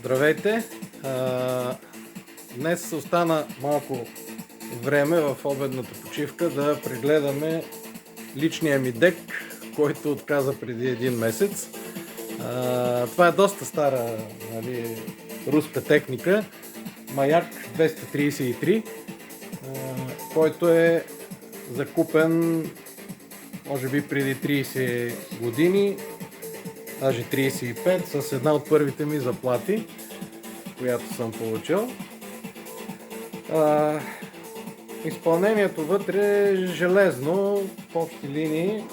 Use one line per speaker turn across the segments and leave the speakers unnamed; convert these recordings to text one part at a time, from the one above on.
Здравейте! Днес остана малко време в обедната почивка да прегледаме личния ми дек, който отказа преди един месец. Това е доста стара, руска техника, Маяк 233, който е закупен може би преди 30 години, даже 35, с една от първите ми заплати, която съм получил. Изпълнението вътре е железно, в общи линии.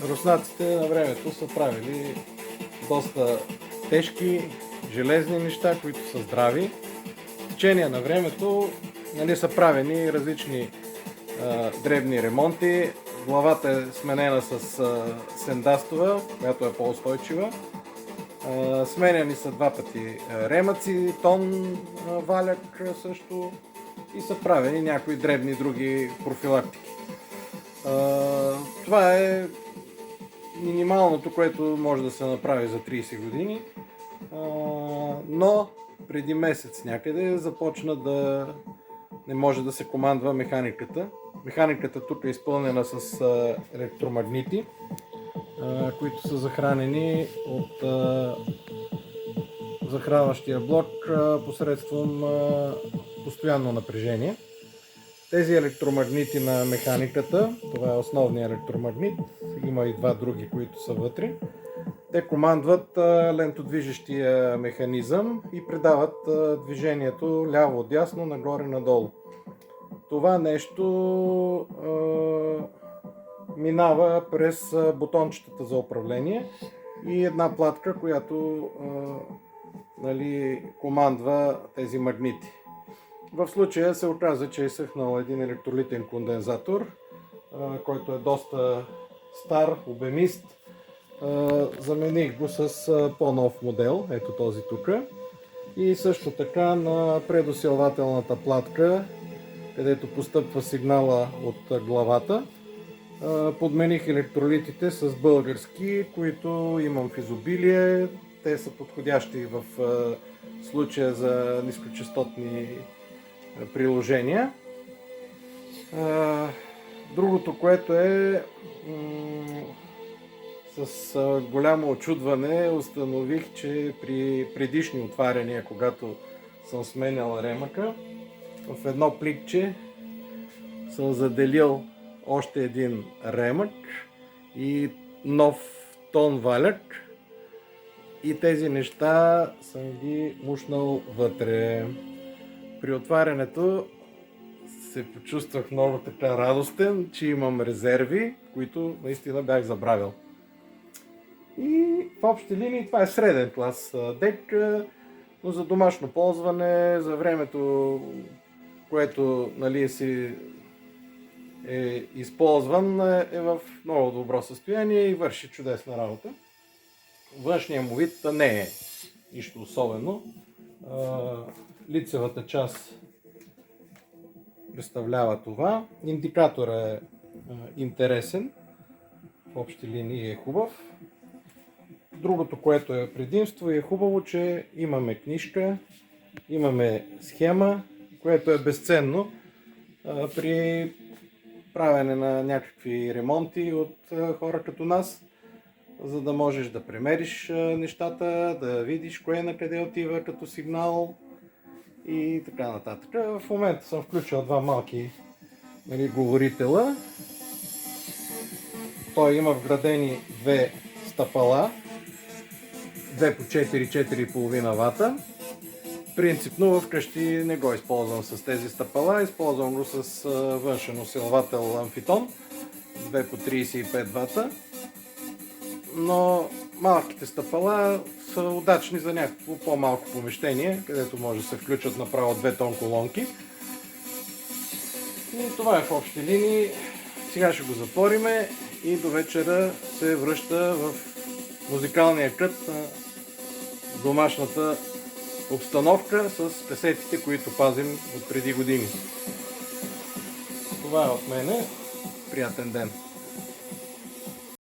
Руснаците на времето са правили доста тежки железни неща, които са здрави. В течение на времето са правени различни дребни ремонти. Главата е сменена с сендастова, която е по-устойчива. Сменяни са два пъти ремъци, тон валяк също и са правени някои дребни други профилактики. Това е минималното, което може да се направи за 30 години, но преди месец някъде започна да не може да се командва механиката. Механиката тук е изпълнена с електромагнити, които са захранени от захранващия блок посредством постоянно напрежение. Тези електромагнити на механиката, това е основният електромагнит, има и два други, които са вътре. Те командват лентодвижещия механизъм и предават движението ляво-дясно, нагоре-надолу. Това нещо минава през бутончетата за управление и една платка, която командва тези магнити. В случая се оказа, че е съхнал един електролитен кондензатор, който е доста стар, обемист. Замених го с по-нов модел, ето този тук. И също така на предусилвателната платка, където постъпва сигнала от главата, подмених електролитите с български, които имам в изобилие. Те са подходящи в случая за нискочастотни приложения. Другото, което е с голямо очудване, установих, че при предишни отваряния, когато съм сменял ремъка, в едно пликче съм заделил още един ремък и нов тон валяк и тези неща съм ги мушнал вътре. При отварянето се почувствах много така радостен, че имам резерви, които наистина бях забравил. И в общи линии това е среден клас дек, но за домашно ползване, за времето, което си е използван, е в много добро състояние и върши чудесна работа. Външният му вид не е нищо особено. Лицевата част представлява това. Индикаторът е интересен, в общи линии е хубав. Другото, което е предимство, е хубаво, че имаме книжка, имаме схема, което е безценно при правене на някакви ремонти от хора като нас, за да можеш да премериш нещата, да видиш кое на къде отива като сигнал и така нататък. В момента съм включил два малки говорителя. Той има вградени две стъпала, 2 по 4,5 вата. Принципно вкъщи не го използвам с тези стъпала, използвам го с външен усилвател амфитон, 2 по 35 вата. Но малките стъпала са удачни за някакво по-малко помещение, където може да се включат направо две тон колонки. И това е в общи линии. Сега ще го затвориме и до вечера се връща в музикалния кът на домашната обстановка с касетите, които пазим от преди години. Това е от мене. Приятен ден!